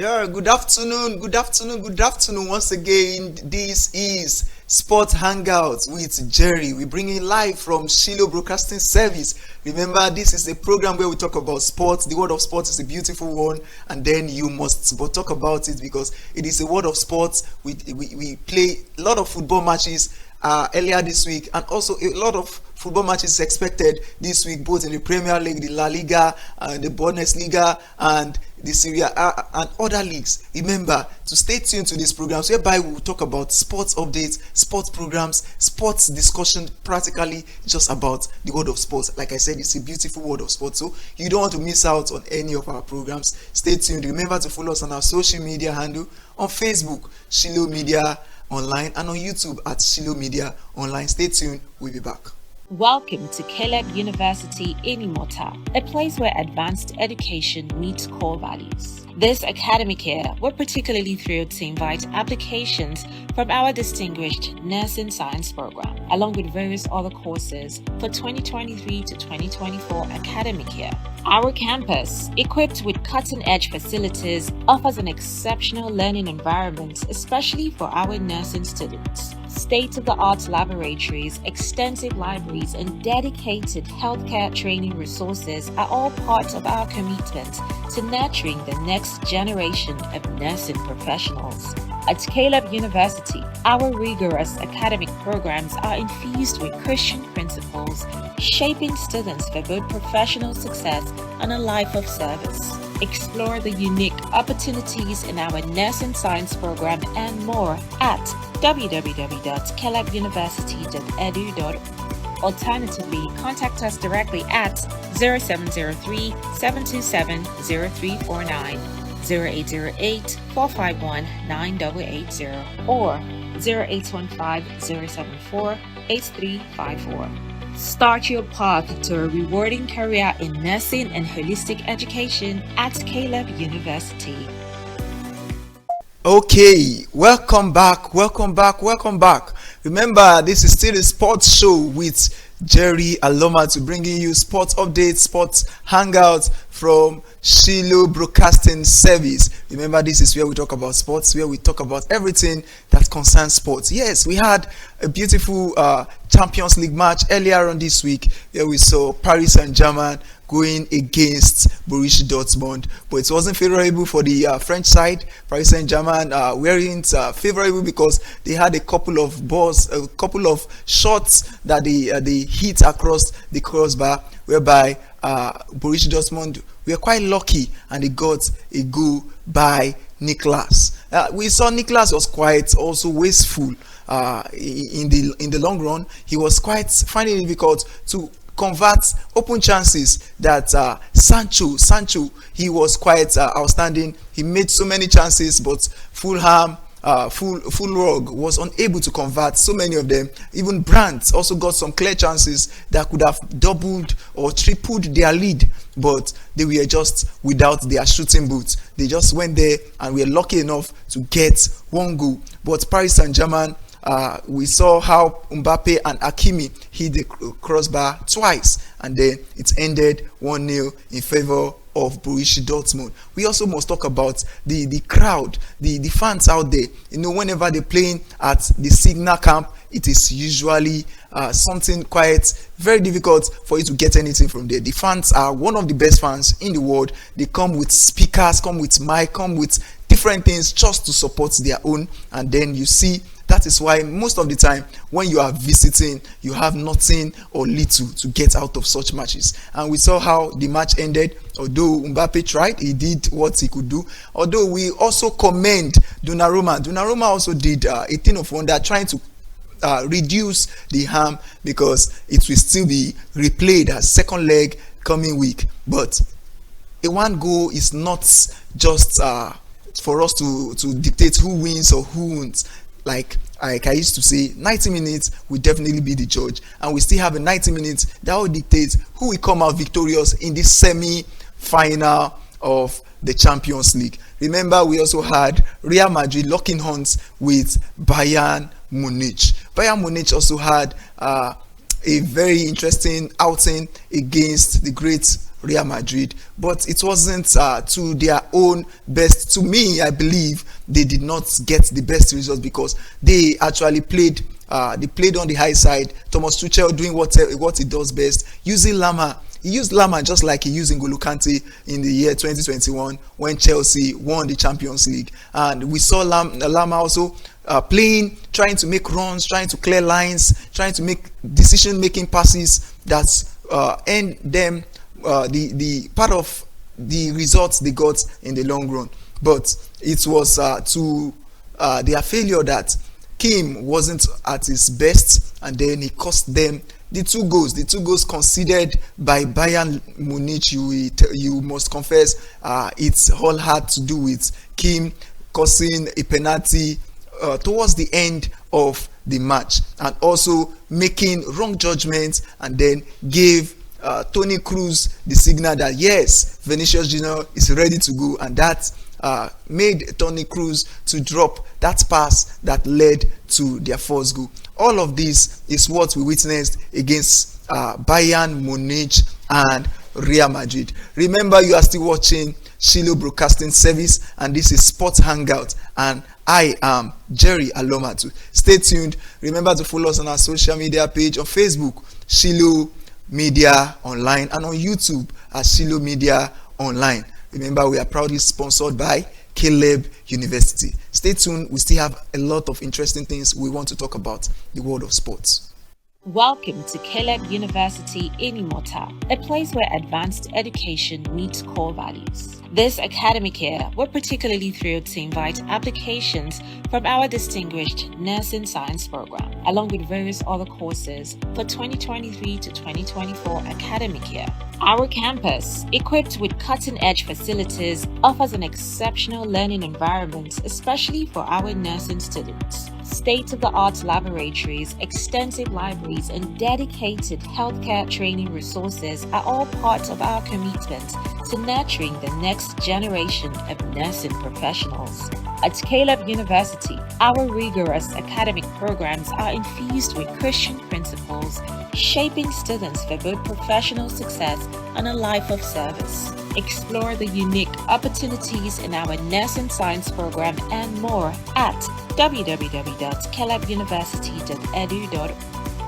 Yeah, good afternoon, good afternoon. Once again, this is Sport Hangout with Jerry. We bring it live from Shiloh Broadcasting Service. Remember, this is a program where we talk about sports. The word of sports is a beautiful one, and then you must but talk about it because it is a word of sports. We play a lot of football matches earlier this week, and also a lot of football matches expected this week, both in the Premier League, the La Liga, the Bundesliga, and the Serie A and other leagues. Remember to stay tuned to these programs whereby we will talk about sports updates, sports programs, sports discussion, practically just about the world of sports. Like I said, it's a beautiful world of sports, so you don't want to miss out on any of our programs. Stay tuned. Remember to follow us on our social media handle on Facebook, Shiloh Media Online, and on YouTube at Shiloh Media Online. Stay tuned. We'll be back. Welcome to Caleb University in Imota, a place where advanced education meets core values. This academic year, we're particularly thrilled to invite applications from our distinguished nursing science program, along with various other courses for 2023 to 2024 academic year. Our campus, equipped with cutting-edge facilities, offers an exceptional learning environment, especially for our nursing students. State-of-the-art laboratories, extensive libraries, and dedicated healthcare training resources are all part of our commitment to nurturing the next generation of nursing professionals. At Caleb University, our rigorous academic programs are infused with Christian principles, shaping students for both professional success and a life of service. Explore the unique opportunities in our nursing science program and more at www.calebuniversity.edu.org. Alternatively, contact us directly at 0703 727 0349, 0808 451 9880, or 0815 074 8354. Start your path to a rewarding career in nursing and holistic education at Caleb University. Okay, welcome back. Remember, this is still a sports show with Jerry Aloma to bringing you sports updates, sports hangouts from Shiloh Broadcasting Service. Remember, this is where we talk about sports, where we talk about everything that concerns sports. Yes, we had a beautiful Champions League match earlier on this week where we saw Paris Saint-Germain going against Borussia Dortmund, but it wasn't favorable for the French side. Paris Saint-Germain weren't favorable because they had a couple of balls, a couple of shots that they hit across the crossbar, whereby Borussia Dortmund were quite lucky and they got a goal by Niklas. We saw Niklas was quite also wasteful in the long run. He was quite finding it difficult to convert open chances that Sancho, he was quite outstanding. He made so many chances, but Fulham, Fulrog was unable to convert so many of them. Even Brandt also got some clear chances that could have doubled or tripled their lead, but they were just without their shooting boots. They just went there and were lucky enough to get one goal. But Paris Saint-Germain, we saw how Mbappe and Hakimi hit the crossbar twice, and then it ended 1-0 in favor of Borussia Dortmund. We also must talk about the crowd, the fans out there. You know, whenever they're playing at the Signal camp, it is usually something quite very difficult for you to get anything from there. The fans are one of the best fans in the world. They come with speakers, come with mic, come with different things just to support their own, and then you see that is why most of the time when you are visiting, you have nothing or little to get out of such matches. And we saw how the match ended. Although Mbappe tried, he did what he could do. Although we also commend Donnarumma. Donnarumma also did a thing of wonder, trying to reduce the harm because it will still be replayed as second leg coming week. But a one goal is not just for us to dictate who wins or who won't. Like I used to say, 90 minutes will definitely be the judge, and we still have a 90 minutes that will dictate who will come out victorious in this semi-final of the Champions League. Remember, we also had Real Madrid locking horns with Bayern Munich. Bayern Munich also had a very interesting outing against the great Real Madrid, but it wasn't to their own best. To me, I believe they did not get the best results because they actually played. They played on the high side. Thomas Tuchel doing what he does best, using Lama. He used Lama just like he used N'Golo Kante in the year 2021 when Chelsea won the Champions League. And we saw Lama also playing, trying to make runs, trying to clear lines, trying to make decision-making passes that end them the part of the results they got in the long run. But it was to their failure that Kim wasn't at his best, and then he cost them the two goals conceded by Bayern Munich. You must confess, it's all had to do with Kim causing a penalty towards the end of the match, and also making wrong judgments, and then gave Toni Kroos the signal that yes, Vinicius Junior is ready to go, and that made Toni Kroos to drop that pass that led to their first goal. All of this is what we witnessed against Bayern Munich and Real Madrid. Remember, you are still watching Shilo Broadcasting Service, and this is Sports Hangout, and I am Jerry Alomatu. Stay tuned. Remember to follow us on our social media page on Facebook, Shilo Media Online, and on YouTube at Shilo Media Online. Remember, we are proudly sponsored by Caleb University. Stay tuned. We still have a lot of interesting things we want to talk about the world of sports. Welcome to Caleb University in Imota, a place where advanced education meets core values. This academic year, we're particularly thrilled to invite applications from our distinguished nursing science program, along with various other courses for 2023 to 2024 academic year. Our campus, equipped with cutting-edge facilities, offers an exceptional learning environment, especially for our nursing students. State-of-the-art laboratories, extensive libraries, and dedicated healthcare training resources are all part of our commitment to nurturing the next generation of nursing professionals. At Caleb University, our rigorous academic programs are infused with Christian principles, shaping students for both professional success and a life of service. Explore the unique opportunities in our nursing science program and more at www.calebuniversity.edu.org.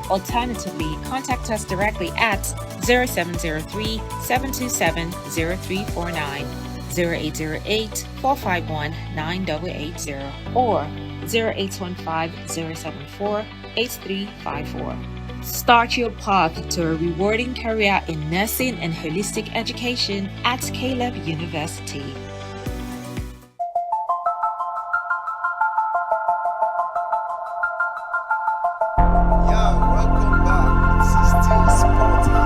Alternatively, contact us directly at 0703 727 0349, 0808 451 9880, or 0815 074 8354. Start your path to a rewarding career in nursing and holistic education at Caleb University.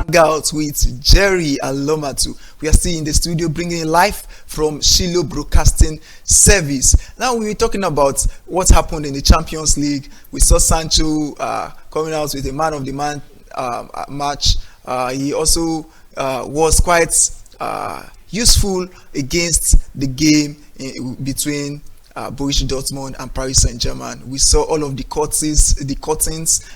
Hangout with Jerry Alomatu. We are still in the studio bringing live from Shilo Broadcasting Service. Now we were talking about what happened in the Champions League. We saw Sancho coming out with a man of the man match. He also was quite useful against the game between Borussia Dortmund and Paris Saint-Germain. We saw all of the cuttings.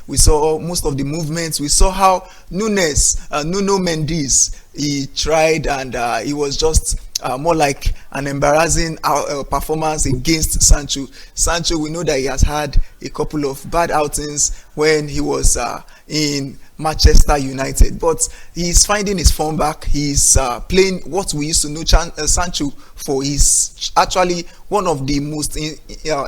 We saw most of the movements. We saw how Nuno Mendes, he tried, and he was just more like an embarrassing performance against Sancho. Sancho, we know that he has had a couple of bad outings when he was in Manchester United, but he's finding his form back. He's playing what we used to know Sancho for. He's actually one of the most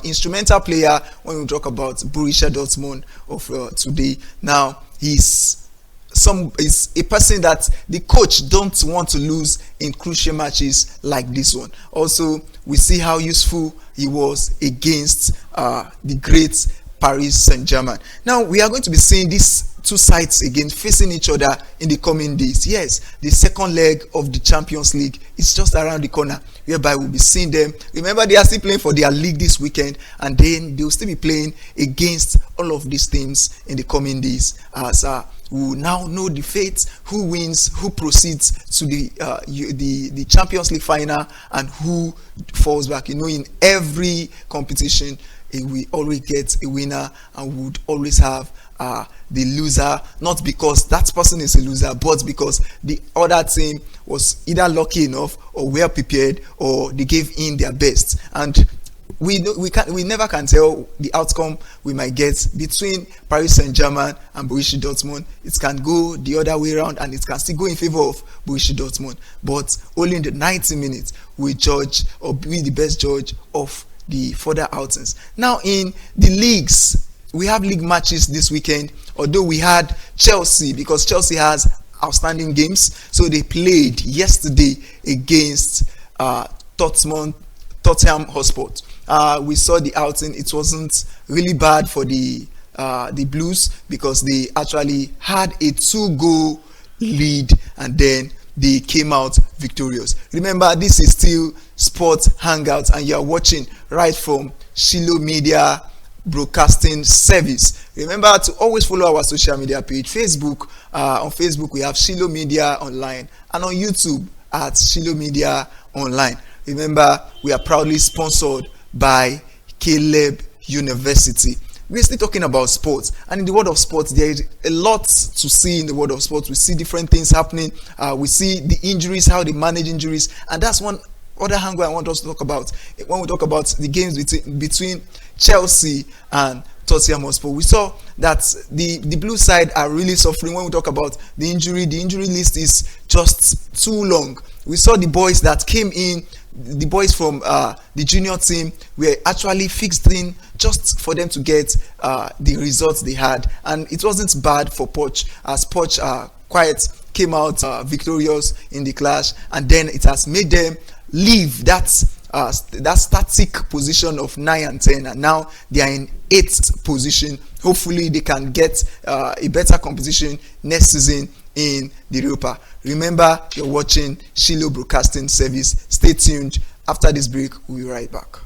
instrumental player when we talk about Borussia Dortmund of today. Now he's a person that the coach don't want to lose in crucial matches like this one. Also, we see how useful he was against the great Paris Saint-Germain. Now we are going to be seeing these two sides again facing each other in the coming days. Yes, the second leg of the Champions League is just around the corner, whereby we'll be seeing them. Remember, they are still playing for their league this weekend, and then they'll still be playing against all of these teams in the coming days. We will now know the fate, who wins, who proceeds to the Champions League final, and who falls back. You know, in every competition, we always get a winner, and we would always have the loser, not because that person is a loser, but because the other team was either lucky enough or well prepared, or they gave in their best. And we never can tell the outcome we might get between Paris Saint-Germain and Borussia Dortmund. It can go the other way around, and it can still go in favor of Borussia Dortmund. But only in the 90 minutes we judge, or be the best judge of the further outings. Now in the leagues, we have league matches this weekend. Although we had Chelsea, because Chelsea has outstanding games, so they played yesterday against Tottenham Hotspur. We saw the outing. It wasn't really bad for the Blues, because they actually had a 2-goal lead, and then they came out victorious. Remember, this is still Sports Hangout, and you are watching right from Shiloh Media Broadcasting Service. Remember to always follow our social media page. On Facebook we have Shiloh Media Online, and on YouTube at Shiloh Media Online. Remember, we are proudly sponsored by Caleb University. We're still talking about sports, and in the world of sports there is a lot to see. In the world of sports, we see different things happening. We see the injuries, how they manage injuries, and that's one other angle I want us to talk about when we talk about the games between Chelsea and Tottenham Hotspur. We saw that the blue side are really suffering. When we talk about the injury list is just too long. We saw the boys that came in, the boys from the junior team, were actually fixed in just for them to get the results they had, and it wasn't bad for Poch, as Poch quite came out victorious in the clash, and then it has made them leave that static position of 9 and 10, and now they are in 8th position. Hopefully they can get a better competition next season in the Europa. Remember, you're watching Shiloh Broadcasting Service. Stay tuned. After this break, we'll be right back.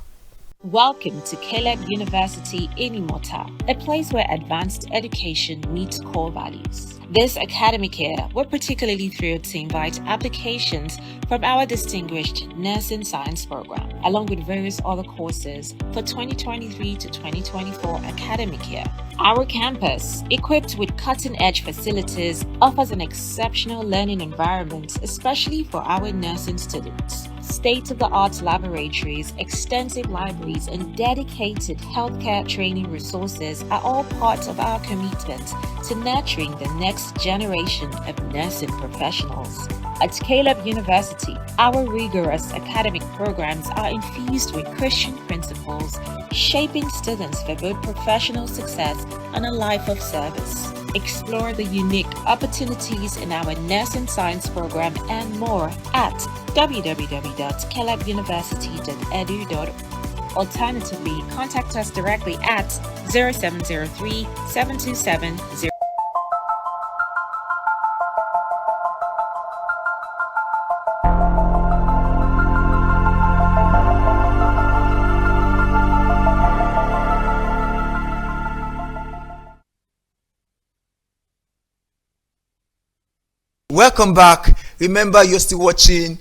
Welcome to Caleb University in Imota, a place where advanced education meets core values. This academic year, we're particularly thrilled to invite applications from our distinguished nursing science program, along with various other courses for 2023 to 2024 academic year. Our campus, equipped with cutting-edge facilities, offers an exceptional learning environment, especially for our nursing students. State-of-the-art laboratories, extensive libraries, and dedicated healthcare training resources are all part of our commitment to nurturing the next generation of nursing professionals. At Caleb University, our rigorous academic programs are infused with Christian principles, shaping students for both professional success and a life of service. Explore the unique opportunities in our nursing science program and more at www.calebuniversity.edu.org. Alternatively, contact us directly at 0703 727 0. Welcome back. Remember, you're still watching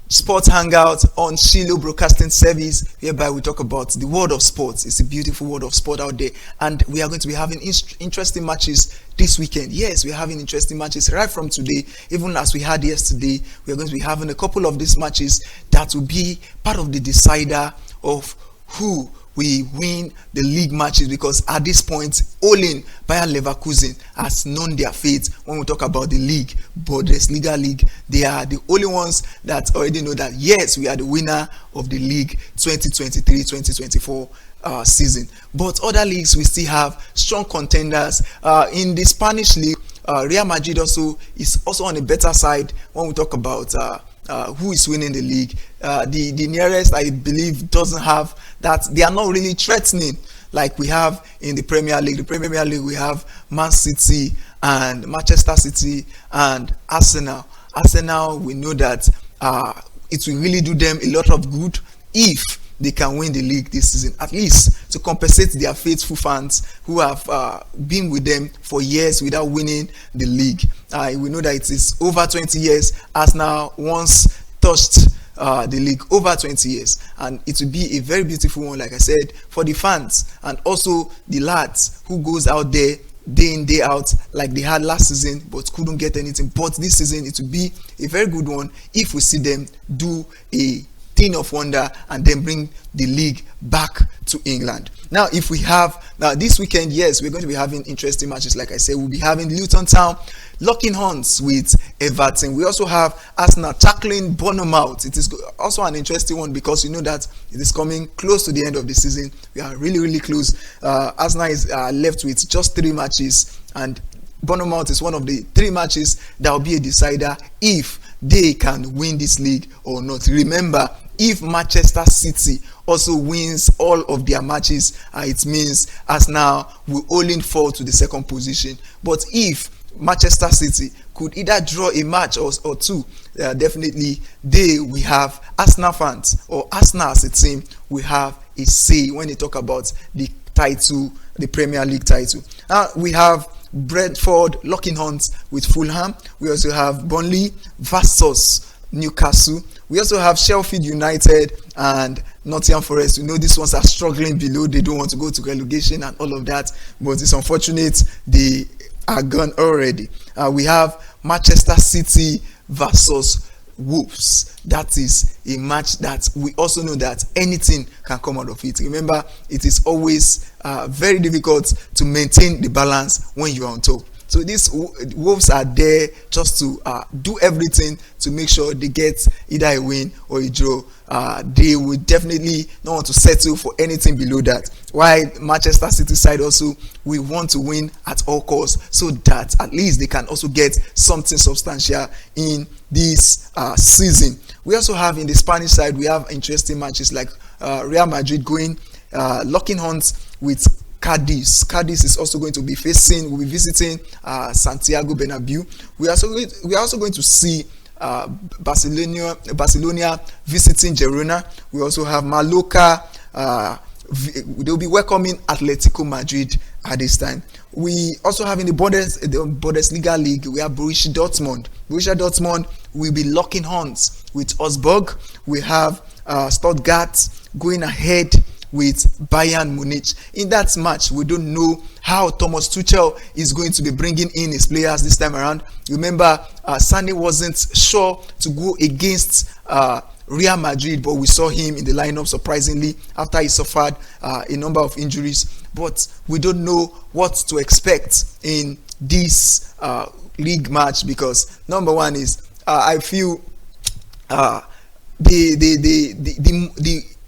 Sports Hangout on Shiloh Broadcasting Service, whereby we talk about the world of sports. It's a beautiful world of sport out there, and we are going to be having interesting matches this weekend. Yes, we're having interesting matches right from today, even as we had yesterday. We are going to be having a couple of these matches that will be part of the decider of who we win the league matches, because at this point only Bayer Leverkusen has known their fate. When we talk about the league, Bundesliga league, they are the only ones that already know that yes, we are the winner of the league 2023-2024 season. But other leagues, we still have strong contenders. In the Spanish league, Real Madrid also is also on the better side when we talk about who is winning the league. The nearest, I believe, doesn't have that. They are not really threatening like we have in the Premier League. The Premier League, we have Man City and Manchester City and Arsenal. Arsenal, we know that it will really do them a lot of good if they can win the league this season, at least to compensate their faithful fans who have been with them for years without winning the league. We know that it is over 20 years. Arsenal once touched the league over 20 years, and it will be a very beautiful one, like I said, for the fans and also the lads who goes out there day in day out like they had last season but couldn't get anything. But this season it will be a very good one if we see them do a thing of wonder and then bring the league back to England. Now, if we have this weekend, yes, we're going to be having interesting matches. Like I said, we'll be having Luton Town locking horns with Everton. We also have Arsenal tackling Bournemouth. It is also an interesting one because you know that it is coming close to the end of the season. We are really close. Arsenal is left with just 3 matches, and Bournemouth is one of the 3 matches that will be a decider if they can win this league or not. Remember, if Manchester City also wins all of their matches, it means Arsenal will only fall to the 2nd position. But if Manchester City could either draw a match or 2, definitely we have Arsenal fans, or Arsenal as a team, we have a say when they talk about the title, the Premier League title. We have Brentford locking horns with Fulham. We also have Burnley versus Newcastle. We also have Sheffield United and Nottingham Forest. We know these ones are struggling below. They don't want to go to relegation and all of that, but it's unfortunate they are gone already. We have Manchester City versus Wolves. That is a match that we also know that anything can come out of it. Remember, it is always very difficult to maintain the balance when you are on top. So these Wolves are there just to do everything to make sure they get either a win or a draw. They will definitely not want to settle for anything below that. While Manchester City side also, we want to win at all costs so that at least they can also get something substantial in this season. We also have in the Spanish side, we have interesting matches like Real Madrid locking horns with Cadiz. Cadiz is also going to be will be visiting Santiago Bernabeu. We are also going to see Barcelona visiting Girona. We also have Mallorca. They'll be welcoming Atletico Madrid at this time. We also have in the Bundesliga league, we have Borussia Dortmund. Borussia Dortmund will be locking horns with Augsburg. We have Stuttgart going ahead with Bayern Munich. In that match, we don't know how Thomas Tuchel is going to be bringing in his players this time around. Remember, Sané wasn't sure to go against Real Madrid, but we saw him in the lineup surprisingly after he suffered a number of injuries. But we don't know what to expect in this league match because number one is I feel the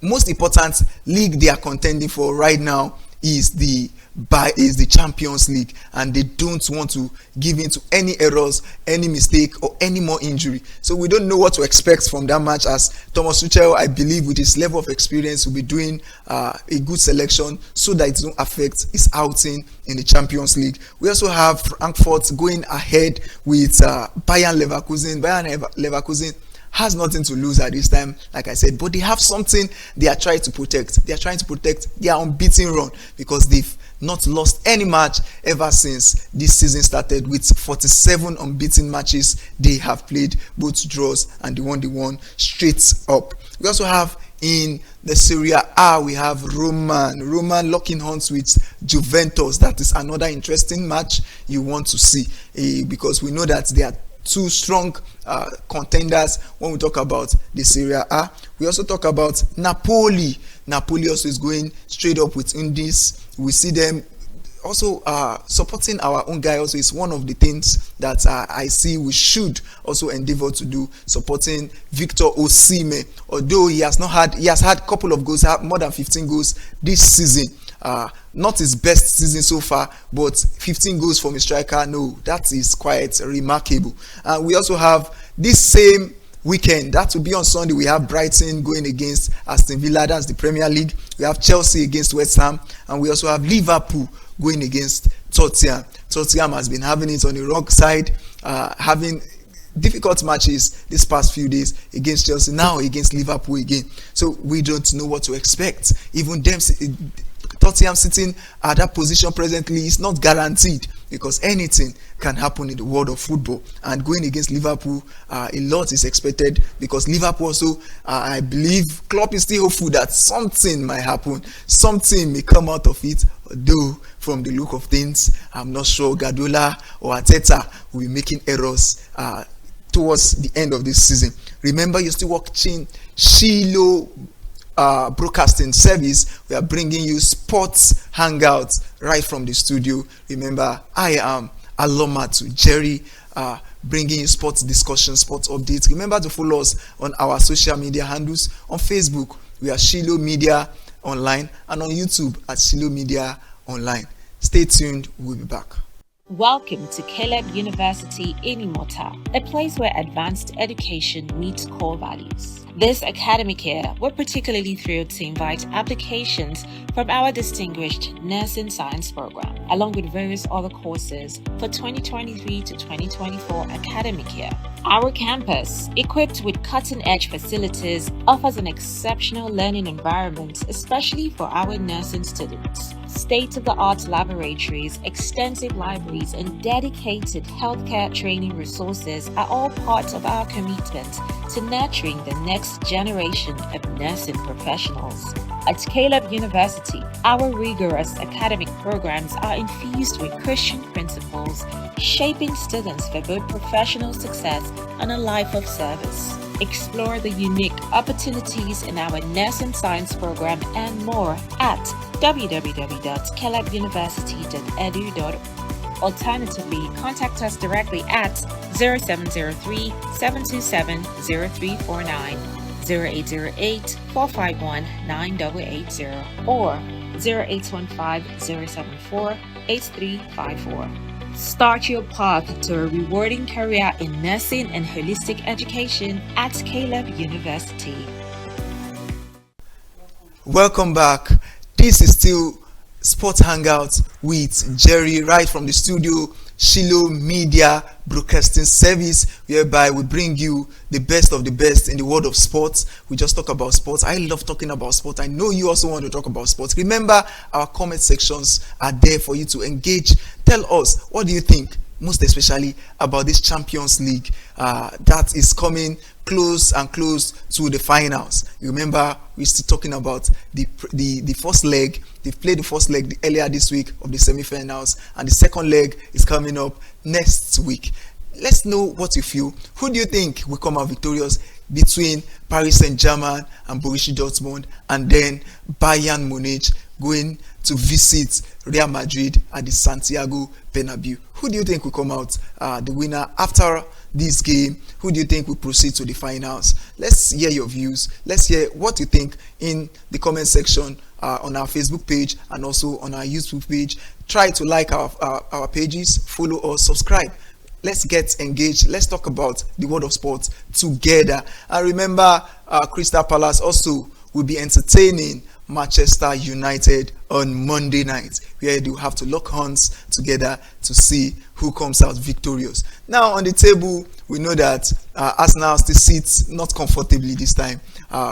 most important league they are contending for right now is the Champions League, and they don't want to give in to any errors, any mistake, or any more injury. So we don't know what to expect from that match, as Thomas Tuchel, I believe, with his level of experience, will be doing a good selection so that it doesn't affect his outing in the Champions League. We also have Frankfurt going ahead with Bayern Leverkusen. Bayern Leverkusen has nothing to lose at this time, like I said, but they have something they are trying to protect. They are trying to protect their unbeaten run because they've not lost any match ever since this season started, with 47 unbeaten matches they have played, both draws, and they won straight up. We also have in the Serie A, we have Roma locking horns with Juventus. That is another interesting match you want to see because we know that they are 2 strong contenders when we talk about the Serie A. We also talk about Napoli. Napoli also is going straight up with Indies. We see them also supporting our own guy. Also, is one of the things that I see we should also endeavor to do, supporting Victor Osimhen. Although he has had a couple of goals, more than 15 goals this season. Not his best season so far, but 15 goals from a striker, no, that is quite remarkable. And we also have this same weekend, that will be on Sunday, we have Brighton going against Aston Villa, that's the Premier League. We have Chelsea against West Ham, and we also have Liverpool going against Tottenham. Tottenham has been having it on the wrong side, having difficult matches this past few days against Chelsea, now against Liverpool again. So we don't know what to expect. Even them, Tottenham sitting at that position presently is not guaranteed. because anything can happen in the world of football. And going against Liverpool, a lot is expected, because Liverpool also, I believe Klopp is still hopeful that something might happen, something may come out of it. Though from the look of things, I'm not sure Guardiola or Arteta will be making errors towards the end of this season. Remember, you're still watching Shiloh broadcasting service. We are bringing you sports hangouts right from the studio. Remember, I am Alomatu Jerry, bringing you sports discussion, sports updates. Remember to follow us on our social media handles. On Facebook, we are Shiloh Media Online, and on YouTube at Shiloh Media Online. Stay tuned, we'll be back. Welcome to Caleb University in Imota, a place where advanced education meets core values. This academic year, we're particularly thrilled to invite applications from our distinguished nursing science program, along with various other courses for 2023 to 2024 academic year. Our campus, equipped with cutting-edge facilities, offers an exceptional learning environment, especially for our nursing students. State-of-the-art laboratories, extensive libraries, and dedicated healthcare training resources are all part of our commitment to nurturing the next generation of nursing professionals. At Caleb University, our rigorous academic programs are infused with Christian principles, shaping students for both professional success and a life of service. Explore the unique opportunities in our nursing science program and more at www.calebuniversity.edu.org. Alternatively, contact us directly at 0703 727 0349, 0808 451 9880, or 0815 074 8354. Start your path to a rewarding career in nursing and holistic education at Caleb University. Welcome back. This is still Sports Hangout with Jerry, right from the studio, Shiloh Media Broadcasting Service, whereby we bring you the best of the best in the world of sports. We just talk about sports. I love talking about sports. I know you also want to talk about sports. Remember, our comment sections are there for you to engage. Tell us, what do you think, most especially about this Champions League that is coming close and close to the finals. You remember, we're still talking about the first leg. They played the first leg earlier this week of the semi-finals, and the second leg is coming up next week. Let's know what you feel. Who do you think will come out victorious between Paris Saint-Germain and Borussia Dortmund, and then Bayern Munich going to visit Real Madrid at the Santiago Bernabeu? Who do you think will come out the winner after this game? Who do you think will proceed to the finals? Let's hear your views. Let's hear what you think in the comment section on our Facebook page and also on our YouTube page. Try to like our pages, follow us, subscribe. Let's get engaged. Let's talk about the world of sports together. And remember, Crystal Palace also will be entertaining Manchester United on Monday night, where they will have to lock horns together to see who comes out victorious. Now on the table, we know that Arsenal still sits not comfortably this time,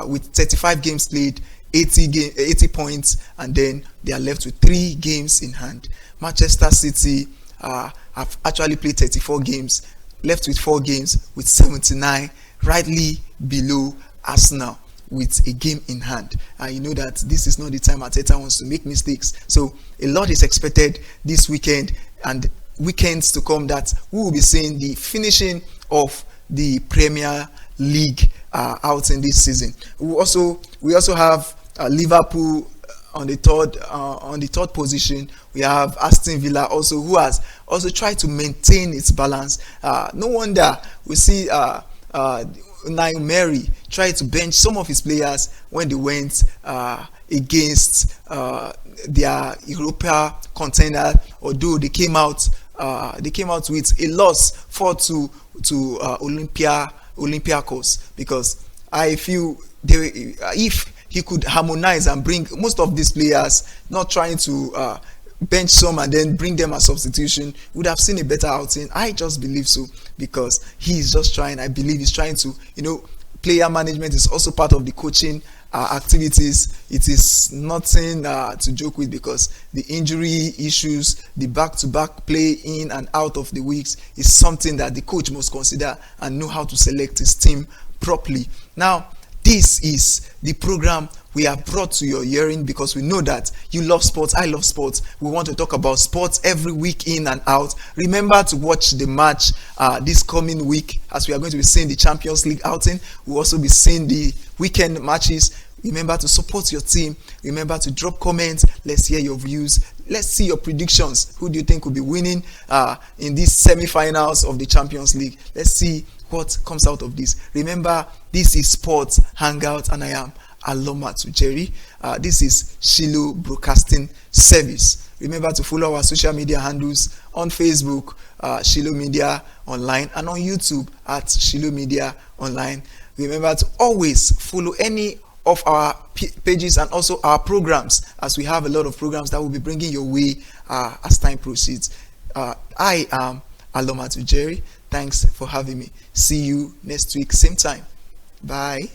with 35 games played, 80 points, and then they are left with 3 games in hand. Manchester City have actually played 34 games, left with 4 games with 79, rightly below Arsenal with a game in hand. You know that this is not the time Arteta wants to make mistakes. So a lot is expected this weekend and weekends to come, that we will be seeing the finishing of the Premier League out in this season. We also have Liverpool on the third position. We have Aston Villa also, who has also tried to maintain its balance. No wonder we see Naim Mary tried to bench some of his players when they went against their Europa contender, although they came out with a loss 4-2 to Olympiacos, because I feel if he could harmonize and bring most of these players, not trying to bench some and then bring them as substitution, would have seen a better outing. I just believe so, because he is just trying. I believe he's trying to, player management is also part of the coaching activities, it is nothing to joke with, because the injury issues, the back-to-back play in and out of the weeks is something that the coach must consider and know how to select his team properly. Now, this is the program we have brought to your hearing because we know that you love sports, I love sports. We want to talk about sports every week in and out. Remember to watch the match this coming week, as we are going to be seeing the Champions League outing. We'll also be seeing the weekend matches. Remember to support your team. Remember to drop comments. Let's hear your views. Let's see your predictions. Who do you think will be winning in these semi-finals of the Champions League? Let's see what comes out of this. Remember, this is Sports Hangout, and I am Aloma to Jerry. This is Shiloh Broadcasting Service. Remember to follow our social media handles on Facebook, Shiloh Media Online, and on YouTube at Shiloh Media Online. Remember to always follow any of our pages and also our programs, as we have a lot of programs that will be bringing your way as time proceeds. I am Aloma to Jerry. Thanks for having me. See you next week, same time. Bye.